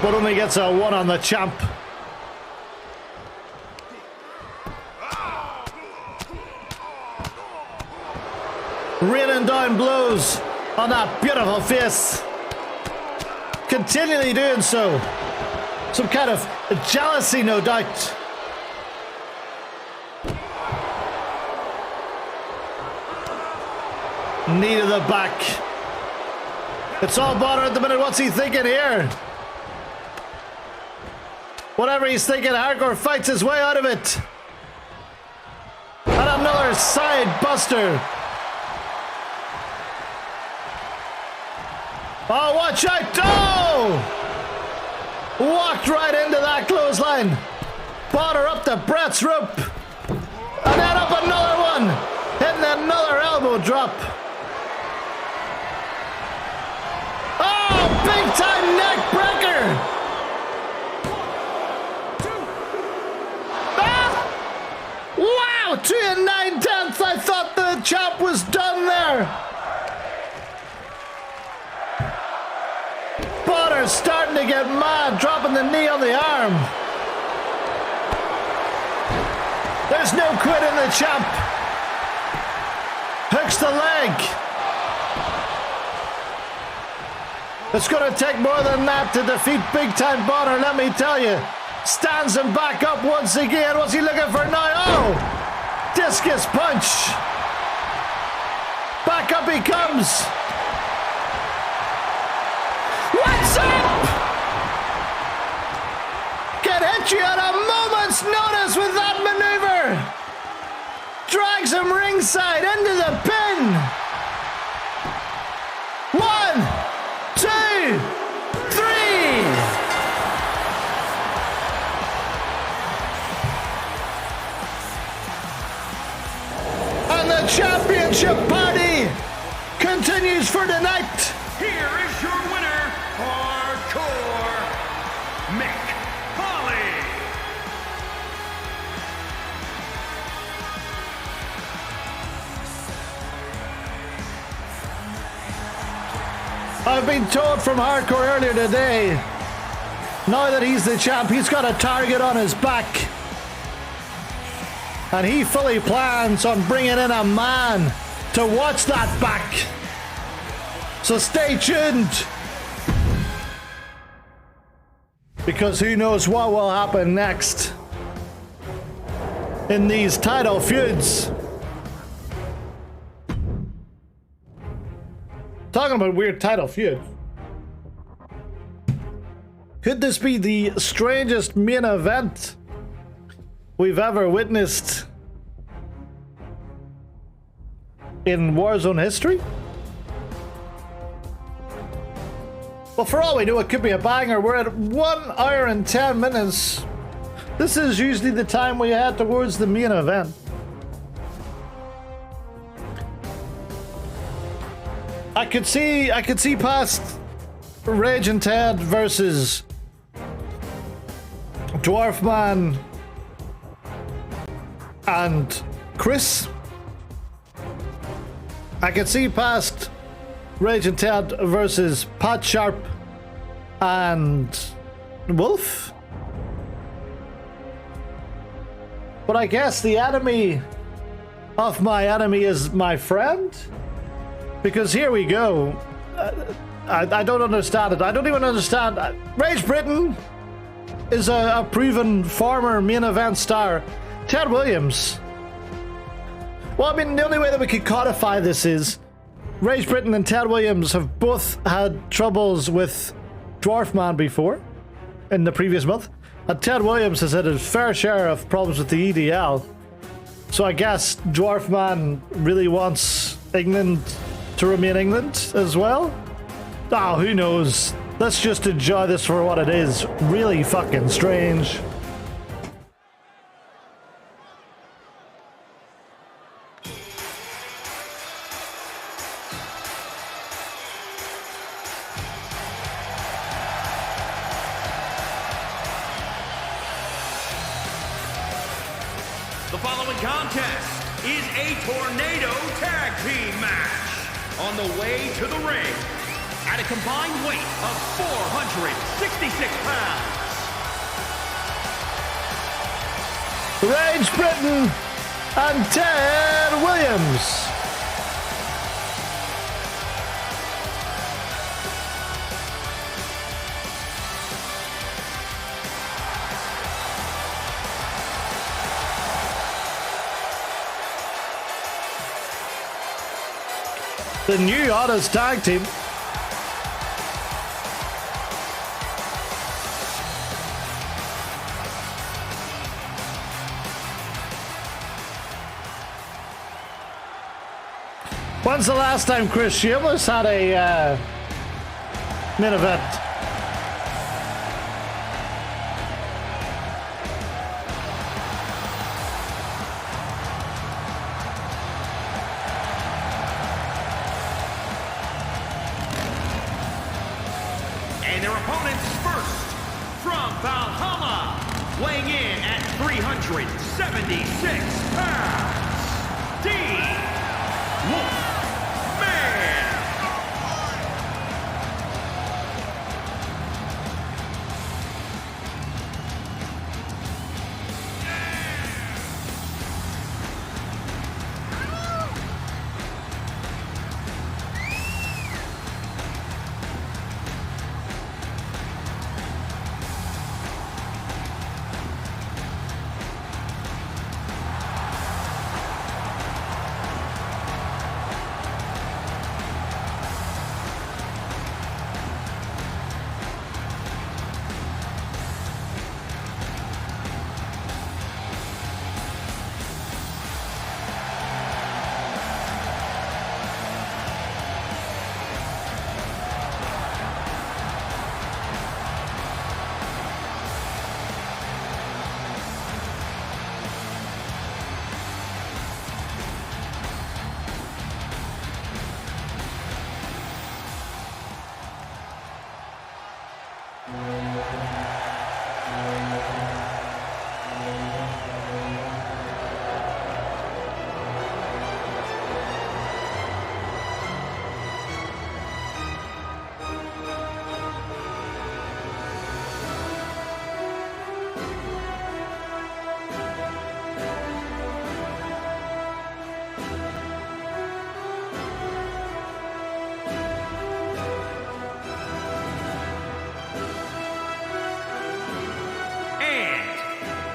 but only gets a one on the champ. Raining down blows on that beautiful face. Continually doing so. Some kind of jealousy, no doubt. Knee to the back. It's all Bonner at the minute. What's he thinking here? Whatever he's thinking, Hardcore fights his way out of it. And another side buster. Oh, watch out! Oh! Walked right into that clothesline. Bonner up the Brett's rope. And then up another one. Hitting another elbow drop. Oh, big time neck breaker. Wow, 2 9/10. I thought the chop was done there. Bonner starting to get mad, dropping the knee on the arm. There's no quitting the champ. Hooks the leg. It's going to take more than that to defeat big time Bonner, let me tell you. Stands him back up once again. What's he looking for now? Oh! Discus punch. Back up he comes. What's up? Can hit you at a moment's notice with that maneuver. Drags him ringside into the pin. 1, 2, 3. And the championship party continues for tonight. Here is your winner, Hardcore Mick Holly. I've been told from Hardcore earlier today, now that he's the champ, he's got a target on his back. And he fully plans on bringing in a man to watch that back. So stay tuned. Because who knows what will happen next in these title feuds. Talking about weird title feud. Could this be the strangest main event we've ever witnessed in Warzone history. Well, for all we know, it could be a banger. We're at 1 hour and 10 minutes. This is usually the time we head towards the main event. I could see past Rage and Ted versus Dwarfman and Chris. I could see past Rage and Ted versus Pat Sharp and Wolf. But I guess the enemy of my enemy is my friend. Because here we go. I don't understand it. I don't even understand. Rage Britain is a proven former main event star. Ted Williams. Well, I mean, the only way that we could codify this is Rage Britain and Ted Williams have both had troubles with Dwarfman before in the previous month. And Ted Williams has had his fair share of problems with the EDL. So I guess Dwarfman really wants England to remain England as well? Oh, who knows? Let's just enjoy this for what it is. Really fucking strange. The following contest is a tornado tag team match. On the way to the ring, at a combined weight of 466 pounds. Rage Britain and Ted Williams. The new Otters tag team. When's the last time Chris Sheamus had a main event? And their opponents first, from Valhalla, weighing in at 376 pounds, D. Wolf.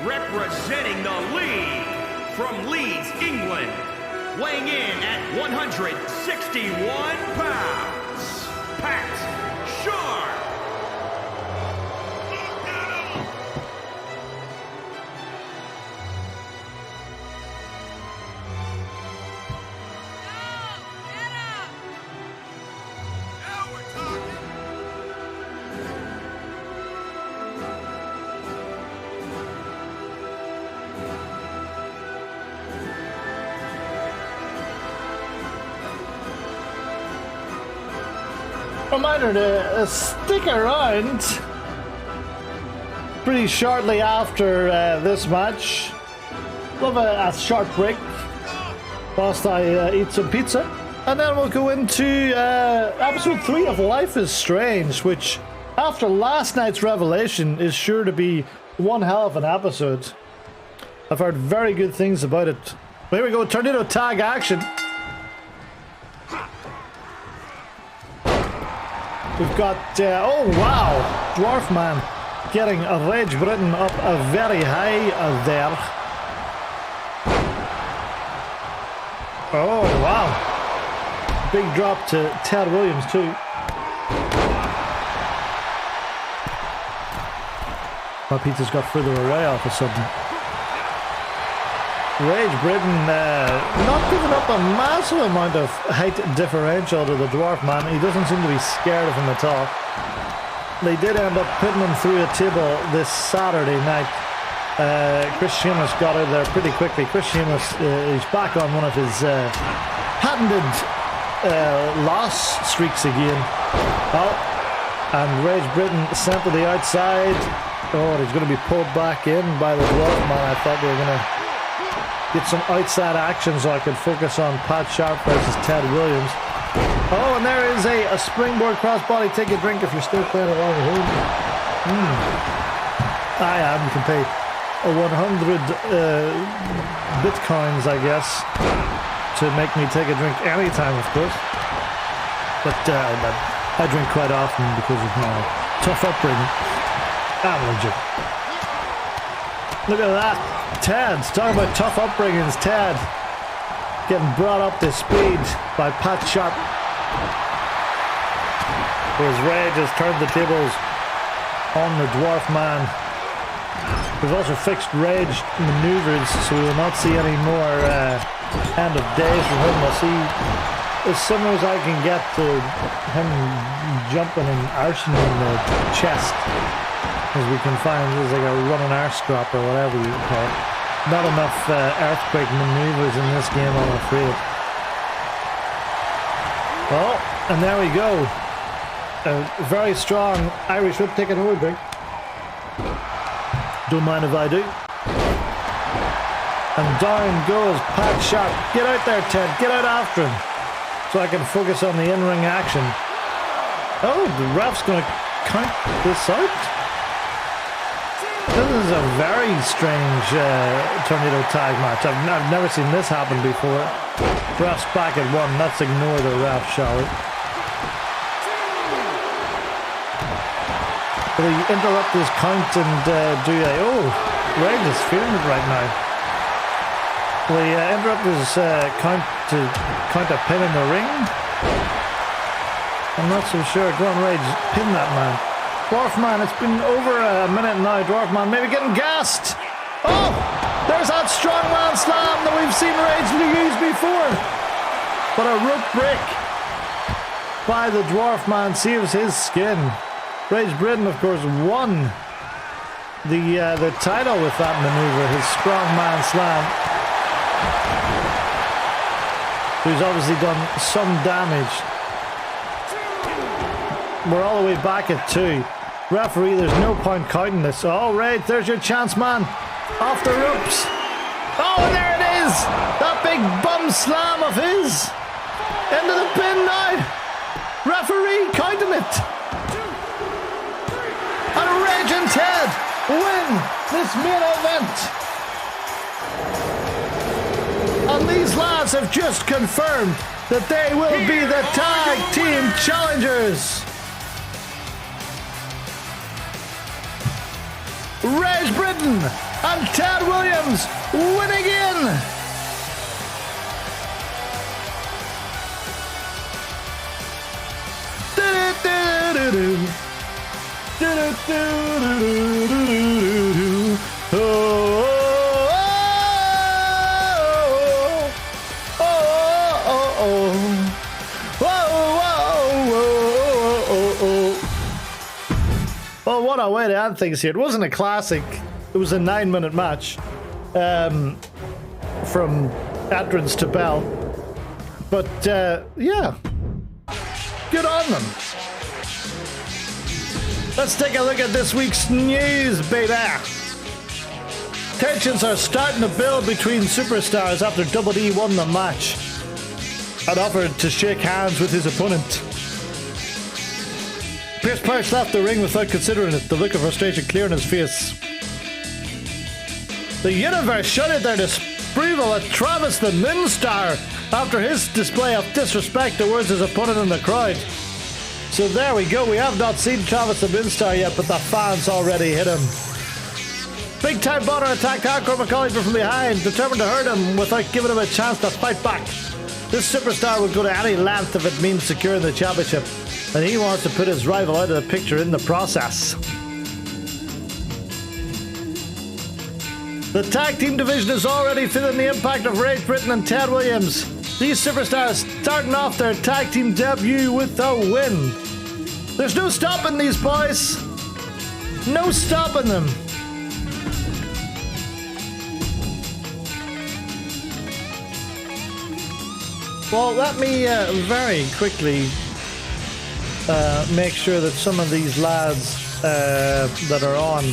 Representing the league from Leeds, England, weighing in at 161 pounds, Pat Sharp. Reminder to stick around pretty shortly after this match. We'll have a short break whilst I eat some pizza. And then we'll go into episode 3 of Life is Strange, which, after last night's revelation, is sure to be one hell of an episode. I've heard very good things about it. Here we go, tornado tag action. We've got, oh wow, Dwarf Man getting a Rage Britain up very high there. Oh wow. Big drop to Ted Williams too. My pizza's got further away all of a sudden. Rage Britain not giving up a massive amount of height differential to the Dwarf Man. He doesn't seem to be scared of him at all. They did end up putting him through a table this Saturday night. Chris Sheamus got out there pretty quickly. Chris Sheamus is back on one of his patented loss streaks again. Oh, and Rage Britain sent to the outside. Oh, and he's going to be pulled back in by the Dwarf Man. I thought we were going to get some outside action so I could focus on Pat Sharp versus Ted Williams. Oh, and there is a springboard crossbody. Take a drink if you're still playing along at home. I am. You can pay 100 bitcoins, I guess, to make me take a drink anytime, of course. But I drink quite often because of my tough upbringing. I'm legit. Look at that. Ted, talking about tough upbringings, Ted getting brought up to speed by Pat Sharp. His rage has turned the tables on the Dwarf Man. We've also fixed Rage maneuvers, so we will not see any more end of days from him. We'll see as similar as I can get to him jumping and arching in the chest, as we can find. There's like a running arse drop or whatever you call it. Not enough earthquake maneuvers in this game, I'm afraid. Oh, and there we go. A very strong Irish whip. Take it over, Big. Don't mind if I do. And down goes Pat Sharp. Get out there, Ted. Get out after him, so I can focus on the in-ring action. Oh, the ref's going to count this out. This is a very strange tornado tag match. I've never seen this happen before. Ref's back at 1. Let's ignore the ref, shall we? Will he interrupt his count and do a... Oh, Rage is feeling it right now. Will he interrupt his count to count a pin in the ring? I'm not so sure. Go on, Rage. Pin that man. Dwarf Man, it's been over a minute now. Dwarf Man maybe getting gassed. Oh, there's that strongman slam that we've seen Rage use before. But a rope break by the Dwarf Man saves his skin. Rage Britain, of course, won the title with that maneuver, his strongman slam. He's obviously done some damage. We're all the way back at 2. Referee, there's no point counting this. Oh, Rage, there's your chance, man. Off the ropes. Oh, and there it is. That big bum slam of his. Into the pin now. Referee counting it. And Rage and Ted win this main event. And these lads have just confirmed that they will be the tag team challengers. Rage Britain and Ted Williams win again. Well, what a way to end things here. It wasn't a classic. It was a 9-minute match from entrance to bell. But, yeah. Good on them. Let's take a look at this week's news, baby. Tensions are starting to build between superstars after W.A.N.K won the match and offered to shake hands with his opponent. Pierce Parks left the ring without considering it, the look of frustration clear in his face. The universe shouted their disapproval at Travis the Moonstar after his display of disrespect towards his opponent in the crowd. So there we go, we have not seen Travis the Moonstar yet, but the fans already hit him. Big Time Bonner attacked Hardcore McCauley from behind, determined to hurt him without giving him a chance to fight back. This superstar would go to any length if it means securing the championship, and he wants to put his rival out of the picture in the process. The tag team division is already feeling the impact of Rage Britain and Ted Williams. These superstars starting off their tag team debut with a win. There's no stopping these boys. No stopping them. Well, let me very quickly make sure that some of these lads that are on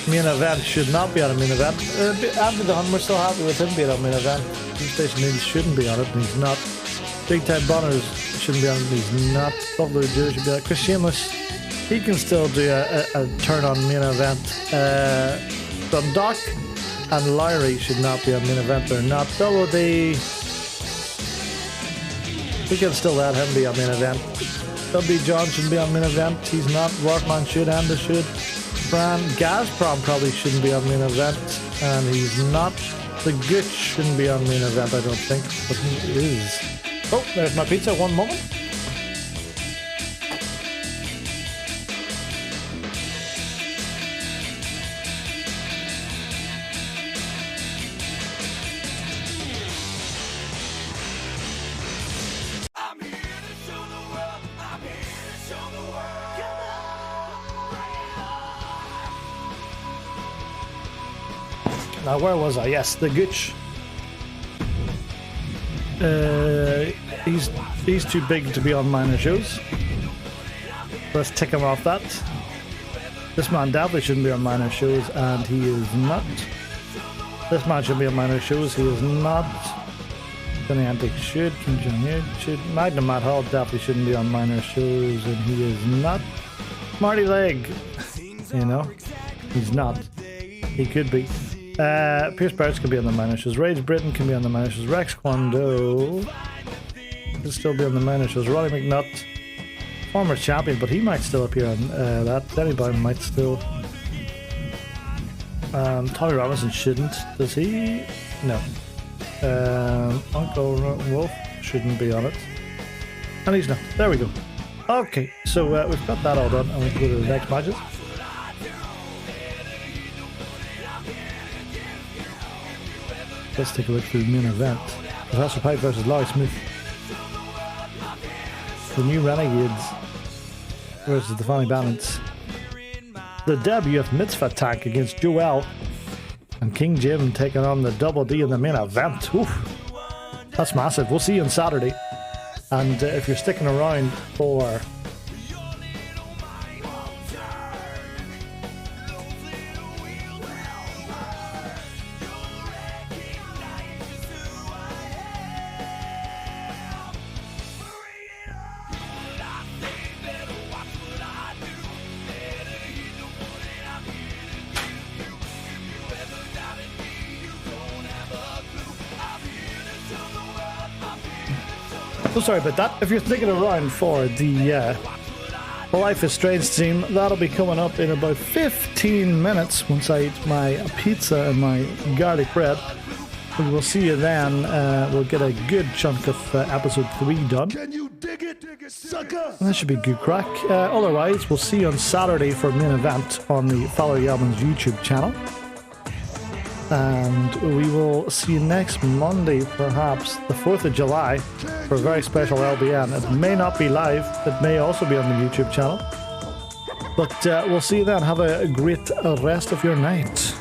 main event should not be on a main event. Andy the Hun, we're so happy with him being on main event. Station News shouldn't be on it, and he's not. Big Time Bonners shouldn't be on it, and he's not. Buffalo Joe should be on it. Chris Shameless, he can still do a turn on main event. Dundalk and Lowry should not be on main event. They're not. Double D, we can still let him be on main event. W. John should be on main event. He's not. Workman should, and should. Fran Gazprom probably shouldn't be on main event, and he's not. The Gooch shouldn't be on main event, I don't think, but he is. Oh, there's my pizza. One moment. Now, where was I? Yes, the Gooch. He's too big to be on minor shows. Let's tick him off that. This man definitely shouldn't be on minor shows, and he is not. This man should be on minor shows. He is not. Johnny Antic should. Kim Jong-un should. Magnum Matt Hall definitely shouldn't be on minor shows, and he is not. Marty Legg, you know, he's not. He could be. Pierce Barrett can be on the minor shows. Rage Britain can be on the minor shows. Rex Kwando can still be on the minor shows. Roddy McNutt, former champion, but he might still appear on that. Danny Brown might still. Tommy Robinson shouldn't. Does he? No. Uncle Wolf shouldn't be on it. And he's not. There we go. Okay, so we've got that all done, and we can go to the next matches. Let's take a look through the main event. Professor Pipe versus Laurie Smith. The New Renegades versus the Funny Bandits. The WF Mitzvah Tank against Joel. And King Jim taking on the Double D in the main event. Oof. That's massive. We'll see you on Saturday. And if you're sticking around for... Oh, sorry about that. If you're sticking around for the Life is Strange stream, that'll be coming up in about 15 minutes once I eat my pizza and my garlic bread. We will see you then. We'll get a good chunk of episode 3 done. Can you dig it, sucker? And that should be good crack. Otherwise, we'll see you on Saturday for main event on the Valerie Albans YouTube channel. And we will see you next Monday, perhaps the 4th of July, for a very special LBN. It may not be live, it may also be on the YouTube channel. But we'll see you then. Have a great rest of your night.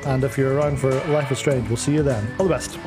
And if you're around for Life is Strange, we'll see you then. All the best.